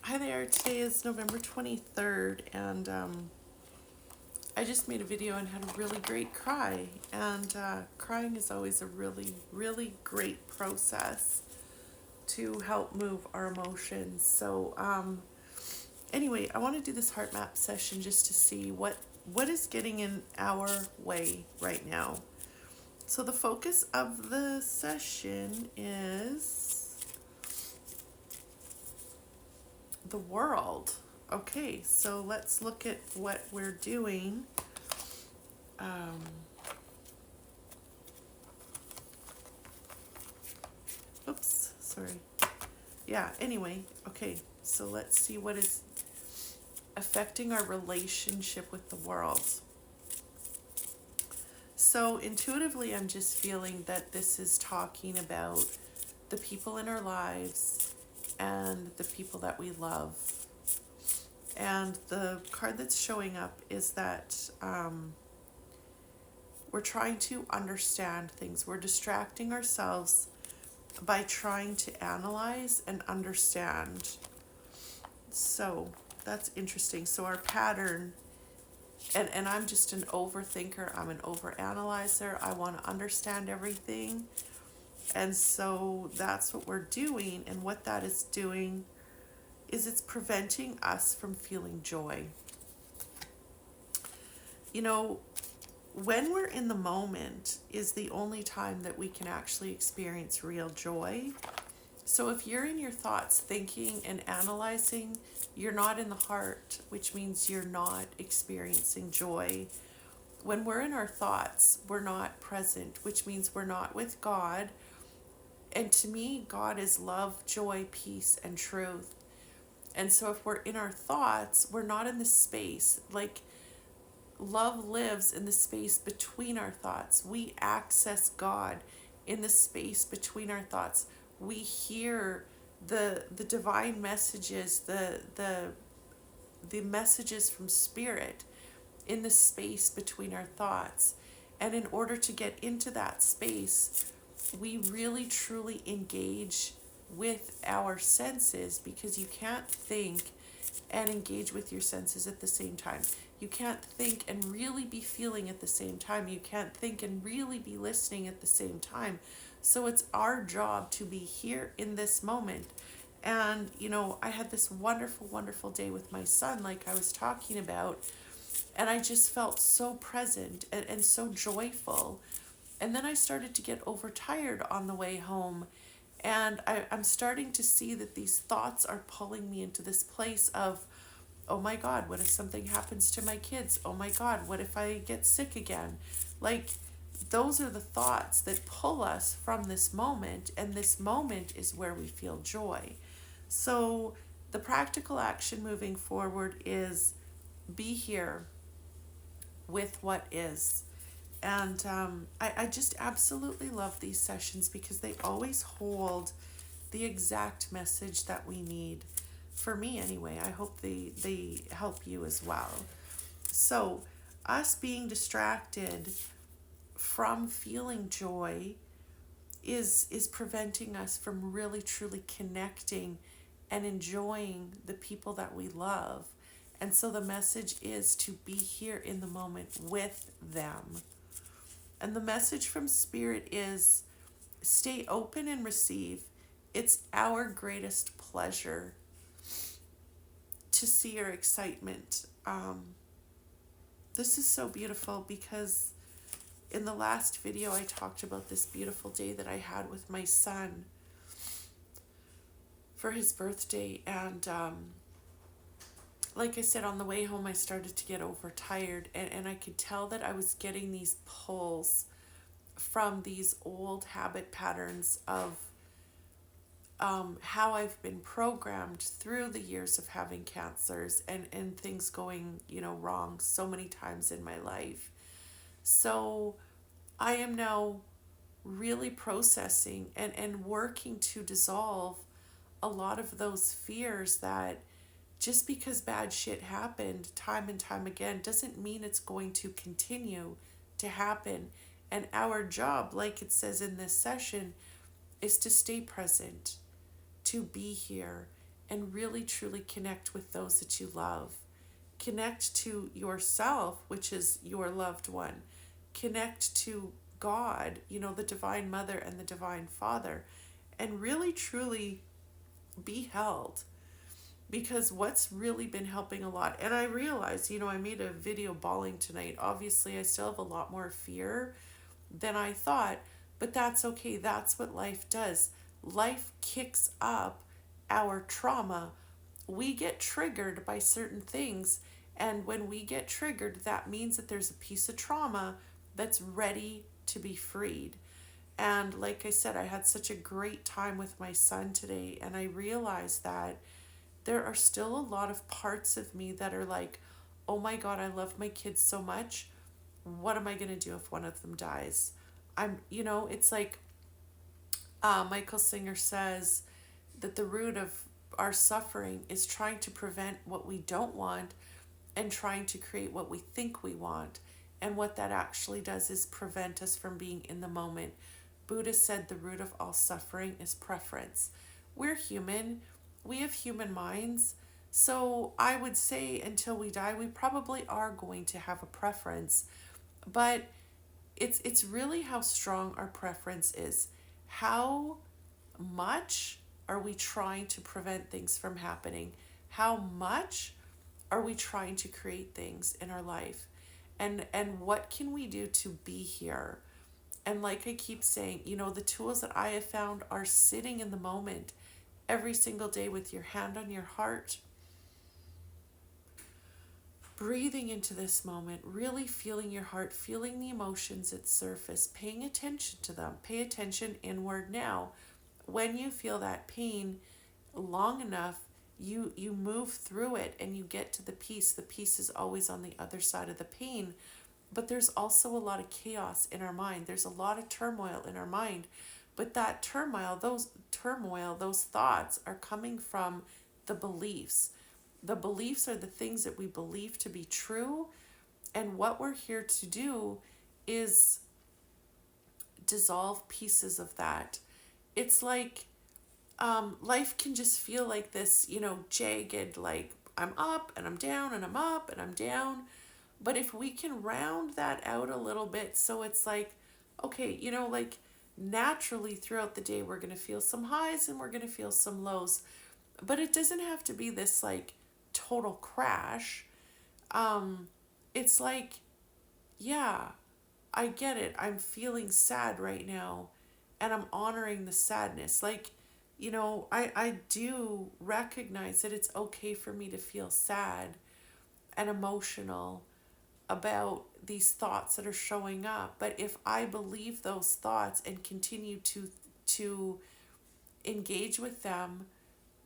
Hi there, today is November 23rd, and I just made a video and had a really great cry. And crying is always a really, really great process to help move our emotions. So, anyway, I want to do this heart map session just to see what is getting in our way right now. So, the focus of the session is the world. Okay, so let's look at what we're doing. Um, Oops, sorry. Yeah, anyway, okay, so let's see what is affecting our relationship with the world. So intuitively, I'm just feeling that this is talking about the people in our lives and the people that we love. And the card that's showing up is that we're trying to understand things. We're distracting ourselves by trying to analyze and understand. So that's interesting. So our pattern, and I'm just an overthinker, I'm an overanalyzer. I want to understand everything. And so that's what we're doing. And what that is doing is it's preventing us from feeling joy. You know, when we're in the moment is the only time that we can actually experience real joy. So if you're in your thoughts thinking and analyzing, you're not in the heart, which means you're not experiencing joy. When we're in our thoughts, we're not present, which means we're not with God. And to me, God is love, joy, peace, and truth. And so if we're in our thoughts, we're not in the space. Like love lives in the space between our thoughts. We access God in the space between our thoughts. We hear the divine messages, the messages from spirit in the space between our thoughts. And in order to get into that space, we really truly engage with our senses, because you can't think and engage with your senses at the same time. You can't think and really be feeling at the same time. You can't think and really be listening at the same time. So it's our job to be here in this moment. And, you know, I had this wonderful, wonderful day with my son, like I was talking about, and I just felt so present and so joyful. And then I started to get overtired on the way home. And I'm starting to see that these thoughts are pulling me into this place of, oh my God, what if something happens to my kids? Oh my God, what if I get sick again? Like, those are the thoughts that pull us from this moment, and this moment is where we feel joy. So, the practical action moving forward is be here with what is. And I just absolutely love these sessions because they always hold the exact message that we need. For me, anyway, I hope they help you as well. So, us being distracted from feeling joy is preventing us from really truly connecting and enjoying the people that we love. And so the message is to be here in the moment with them. And the message from Spirit is stay open and receive. It's our greatest pleasure to see your excitement. This is so beautiful because in the last video I talked about this beautiful day that I had with my son for his birthday. And like I said, on the way home I started to get overtired, and I could tell that I was getting these pulls from these old habit patterns of how I've been programmed through the years of having cancers and things going, you know, wrong so many times in my life. So I am now really processing and working to dissolve a lot of those fears that just because bad shit happened time and time again doesn't mean it's going to continue to happen. And our job, like it says in this session, is to stay present, to be here, and really truly connect with those that you love. Connect to yourself, which is your loved one. Connect to God, the Divine Mother and the Divine Father, and really truly be held. Because what's really been helping a lot, and I realized, I made a video bawling tonight. Obviously, I still have a lot more fear than I thought, but that's okay. That's what life does. Life kicks up our trauma. We get triggered by certain things, and when we get triggered, that means that there's a piece of trauma that's ready to be freed. And like I said, I had such a great time with my son today, and I realized that there are still a lot of parts of me that are like, oh my God, I love my kids so much. What am I going to do if one of them dies? It's like Michael Singer says that the root of our suffering is trying to prevent what we don't want and trying to create what we think we want. And what that actually does is prevent us from being in the moment. Buddha said the root of all suffering is preference. We're human. We have human minds. So I would say until we die, we probably are going to have a preference. But it's really how strong our preference is. How much are we trying to prevent things from happening? How much are we trying to create things in our life? And what can we do to be here? And like I keep saying, the tools that I have found are sitting in the moment every single day with your hand on your heart, breathing into this moment, really feeling your heart, feeling the emotions that surface, paying attention to them. Pay attention inward now. When you feel that pain long enough, you move through it and you get to the peace. The peace is always on the other side of the pain. But there's also a lot of chaos in our mind. There's a lot of turmoil in our mind. But that turmoil, those thoughts are coming from the beliefs. The beliefs are the things that we believe to be true. And what we're here to do is dissolve pieces of that. It's like life can just feel like this, jagged, like I'm up and I'm down and I'm up and I'm down. But if we can round that out a little bit, so it's like, okay, like naturally throughout the day, we're going to feel some highs and we're going to feel some lows. But it doesn't have to be this like total crash. It's like, yeah, I get it. I'm feeling sad right now and I'm honoring the sadness. Like, I do recognize that it's okay for me to feel sad and emotional about these thoughts that are showing up. But if I believe those thoughts and continue to engage with them,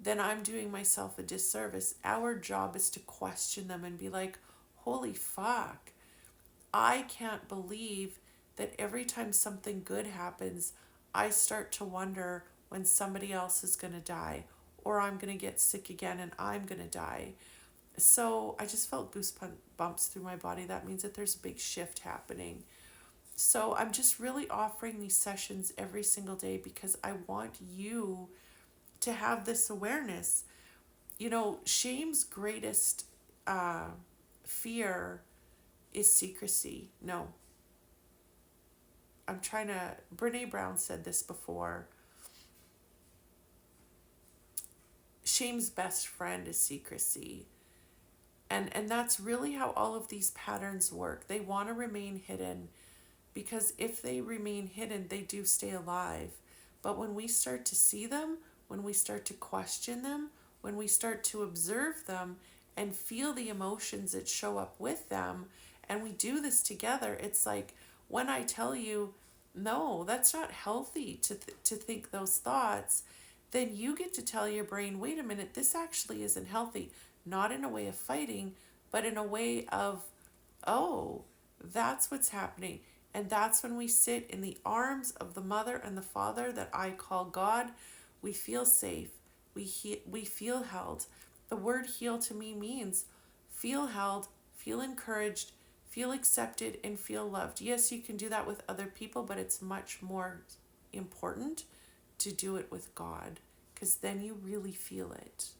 then I'm doing myself a disservice. Our job is to question them and be like, holy fuck, I can't believe that every time something good happens, I start to wonder when somebody else is going to die, or I'm going to get sick again and I'm going to die. So I just felt goosebumps through my body. That means that there's a big shift happening. So I'm just really offering these sessions every single day because I want you to have this awareness. Shame's greatest fear is secrecy. No. Brene Brown said this before. Shame's best friend is secrecy. And that's really how all of these patterns work. They want to remain hidden because if they remain hidden, they do stay alive. But when we start to see them, when we start to question them, when we start to observe them and feel the emotions that show up with them, and we do this together, it's like when I tell you, no, that's not healthy to think those thoughts, then you get to tell your brain, wait a minute, this actually isn't healthy. Not in a way of fighting, but in a way of, oh, that's what's happening. And that's when we sit in the arms of the mother and the father that I call God. We feel safe. We feel held. The word heal to me means feel held, feel encouraged, feel accepted, and feel loved. Yes, you can do that with other people, but it's much more important to do it with God because then you really feel it.